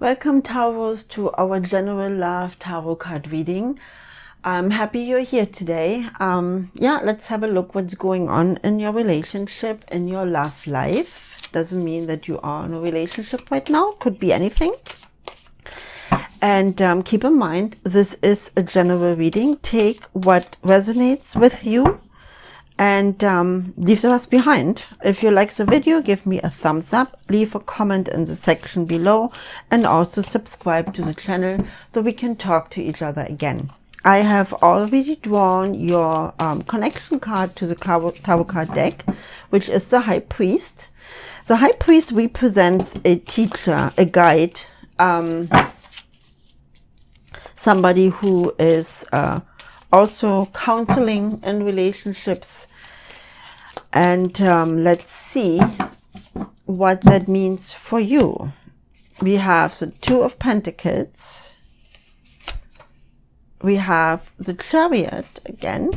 Welcome, Taurus, to our general love tarot card reading. I'm happy you're here today. Let's have a look what's going on in your relationship, in your love life. Doesn't mean that you are in a relationship right now. Could be anything. And keep in mind, this is a general reading. Take what resonates with you and leave the rest behind. If you like the video, give me a thumbs up, leave a comment in the section below, and also subscribe to the channel so we can talk to each other again. I have already drawn your connection card to the tarot card deck, which is the High Priest. The High Priest represents a teacher, a guide, somebody who is also counseling in relationships. And let's see what that means for you. We have the Two of Pentacles. We have the Chariot again.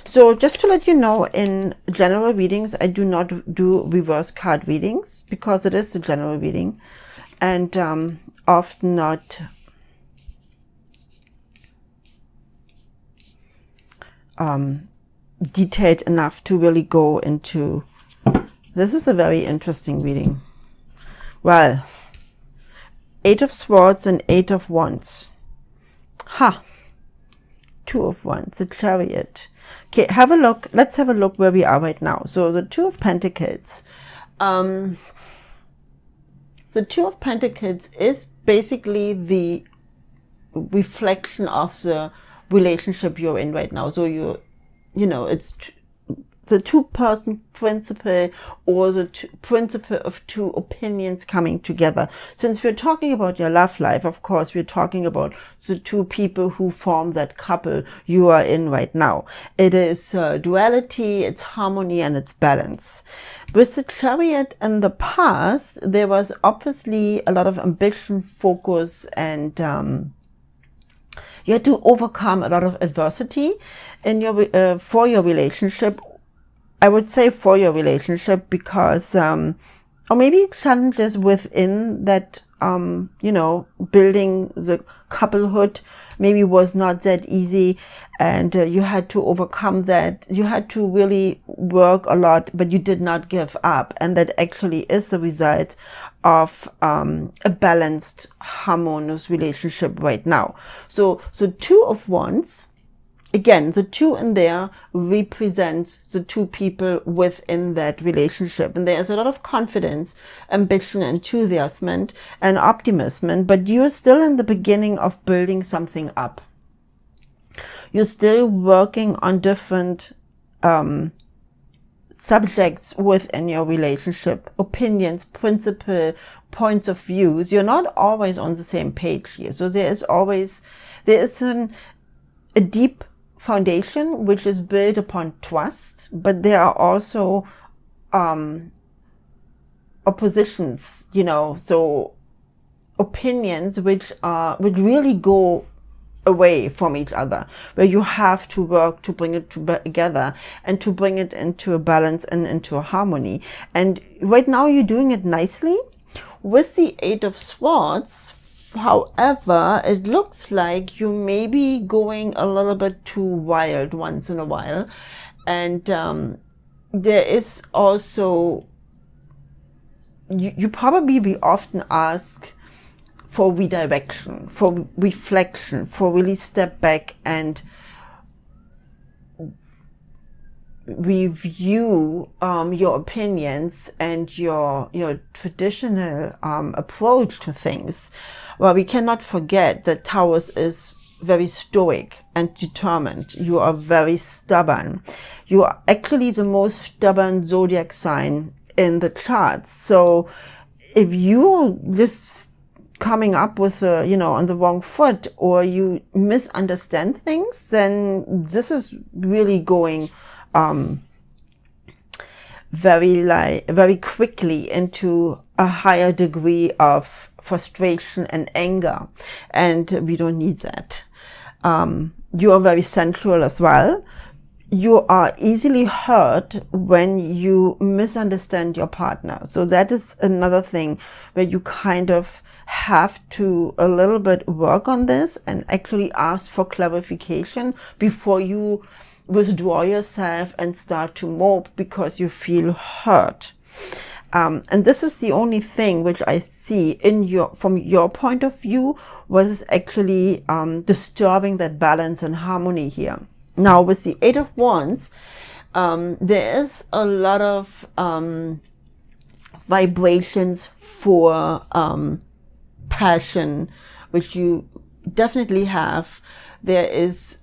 So just to let you know, in general readings, I do not do reverse card readings because it is a general reading and often not detailed enough to really go into. This is a very interesting reading. Well, Eight of Swords and Eight of Wands. Two of Wands, the Chariot. Okay, have a look. Let's have a look where we are right now. So the Two of Pentacles. The Two of Pentacles is basically the reflection of the relationship you're in right now. So it's the two-person principle, or the principle of two opinions coming together. Since we're talking about your love life, of course, we're talking about the two people who form that couple you are in right now. It is duality, it's harmony, and it's balance. With the Chariot in the past, there was obviously a lot of ambition, focus, and you had to overcome a lot of adversity in your for your relationship. I would say for your relationship because, or maybe challenges within that, building the couplehood maybe was not that easy, and you had to overcome that. You had to really work a lot, but you did not give up, and that actually is the result of a balanced, harmonious relationship right now. So Two of Wands, again, the two in there represents the two people within that relationship. And there's a lot of confidence, ambition, enthusiasm, and optimism. But you're still in the beginning of building something up. You're still working on different subjects within your relationship, opinions, principle, points of views. You're not always on the same page here. So there is a deep foundation which is built upon trust, but there are also oppositions, so opinions which really go away from each other, where you have to work to bring it together and to bring it into a balance and into a harmony. And right now you're doing it nicely. With the Eight of Swords, however, it looks like you may be going a little bit too wild once in a while. And there is also, you probably be often asked for redirection, for reflection, for really step back and review your opinions and your traditional approach to things. Well, we cannot forget that Taurus is very stoic and determined. You are very stubborn. You are actually the most stubborn zodiac sign in the charts. So if you just coming up with on the wrong foot, or you misunderstand things, then this is really going very quickly into a higher degree of frustration and anger, and we don't need that. You are very sensual as well. You are easily hurt when you misunderstand your partner. So that is another thing where you kind of have to a little bit work on this and actually ask for clarification before you withdraw yourself and start to mope because you feel hurt. And this is the only thing which I see from your point of view, was actually disturbing that balance and harmony here. Now with the Eight of Wands, there is a lot of vibrations for passion, which you definitely have. There is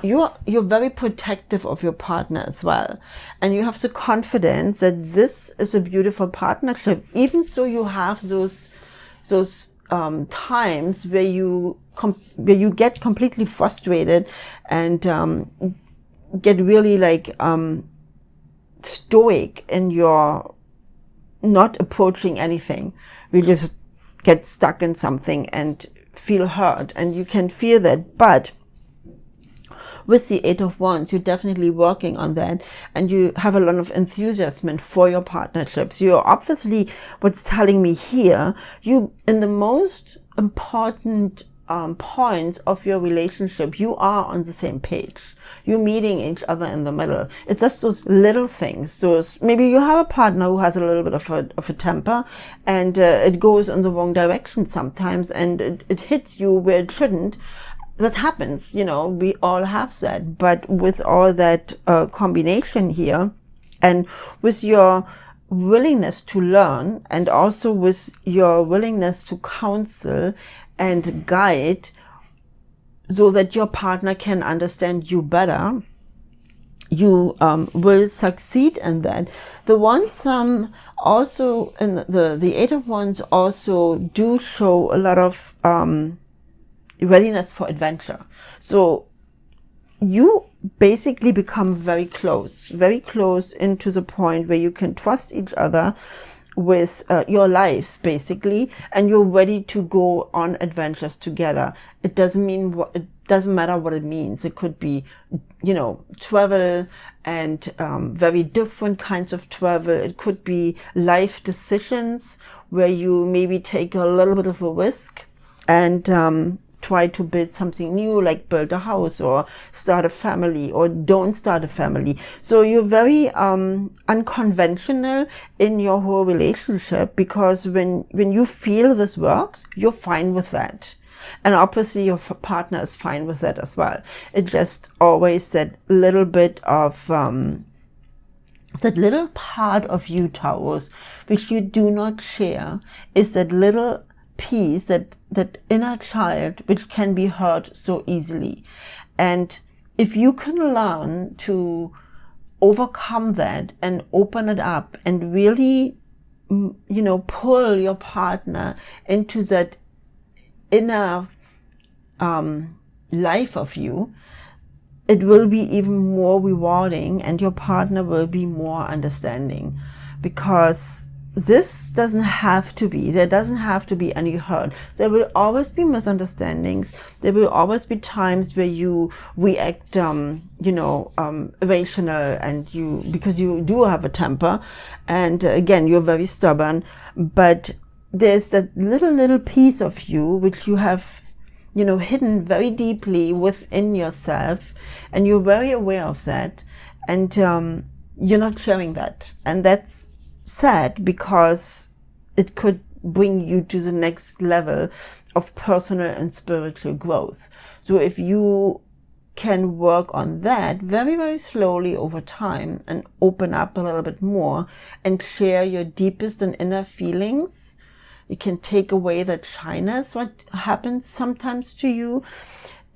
you're very protective of your partner as well, and you have the confidence that this is a beautiful partnership, even so you have those times where you get completely frustrated and get really like stoic in your not approaching anything. We just get stuck in something and feel hurt, and you can feel that. But with the Eight of Wands, you're definitely working on that, and you have a lot of enthusiasm for your partnerships. You're obviously, what's telling me here, you in the most important points of your relationship, you are on the same page. You're meeting each other in the middle. It's just those little things. Those, maybe you have a partner who has a little bit of a temper, and it goes in the wrong direction sometimes, and it hits you where it shouldn't. That happens, we all have that. But with all that combination here, and with your willingness to learn, and also with your willingness to counsel and guide so that your partner can understand you better, you will succeed in that. The ones also in the Eight of Wands also do show a lot of readiness for adventure. So you basically become very close into the point where you can trust each other with your lives, basically, and you're ready to go on adventures together. It doesn't matter what it means. It could be, travel and very different kinds of travel. It could be life decisions where you maybe take a little bit of a risk and try to build something new, like build a house or start a family or don't start a family. So you're very unconventional in your whole relationship, because when you feel this works, you're fine with that. And obviously your partner is fine with that as well. It just always that little bit of that little part of you, Taurus, which you do not share, is that little piece, that inner child, which can be hurt so easily. And if you can learn to overcome that and open it up and really, pull your partner into that inner life of you, it will be even more rewarding, and your partner will be more understanding, because this doesn't have to be, there doesn't have to be any hurt. There will always be misunderstandings. There will always be times where you react, irrational, and because you do have a temper, and again, you're very stubborn, but there's that little piece of you which you have, hidden very deeply within yourself, and you're very aware of that, and you're not sharing that. And that's sad, because it could bring you to the next level of personal and spiritual growth. So if you can work on that very, very slowly over time and open up a little bit more and share your deepest and inner feelings, you can take away that shyness, what happens sometimes to you.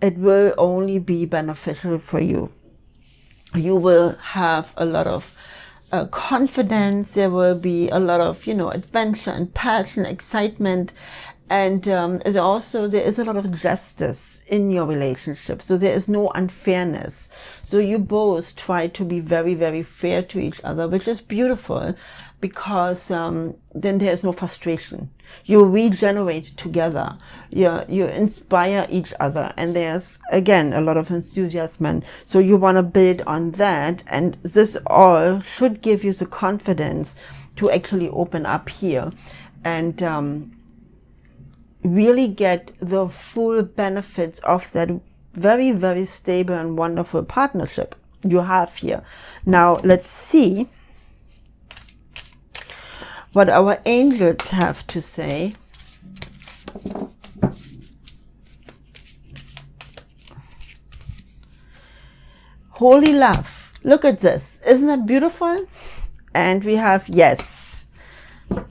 It will only be beneficial for you. You will have a lot of confidence. There will be a lot of, adventure and passion, excitement. And there is a lot of justice in your relationship. So there is no unfairness. So you both try to be very, very fair to each other, which is beautiful, because then there is no frustration. You regenerate together. You inspire each other. And there's, again, a lot of enthusiasm. So you want to build on that. And this all should give you the confidence to actually open up here. And really get the full benefits of that very, very stable and wonderful partnership you have here. Now, let's see what our angels have to say. Holy love. Look at this. Isn't that beautiful? And we have yes.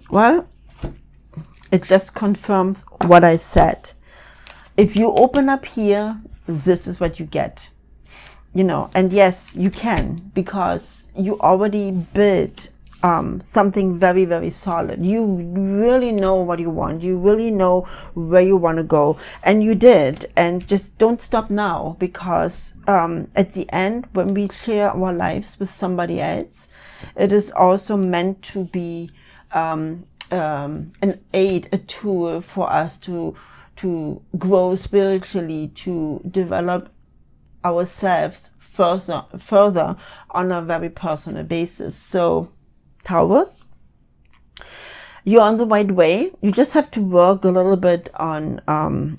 Well, it just confirms what I said. If you open up here, this is what you get. You know, and yes, you can, because you already built something very, very solid. You really know what you want. You really know where you want to go. And you did. And just don't stop now, because at the end, when we share our lives with somebody else, it is also meant to be an aid, a tool for us to grow spiritually, to develop ourselves further on a very personal basis. So Taurus, you're on the right way. You just have to work a little bit on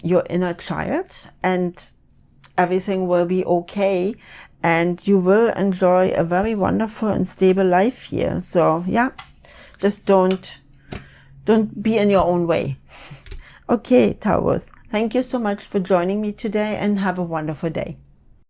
your inner child, and everything will be okay, and you will enjoy a very wonderful and stable life here. So yeah, just don't be in your own way. Okay, Taurus, thank you so much for joining me today, and have a wonderful day.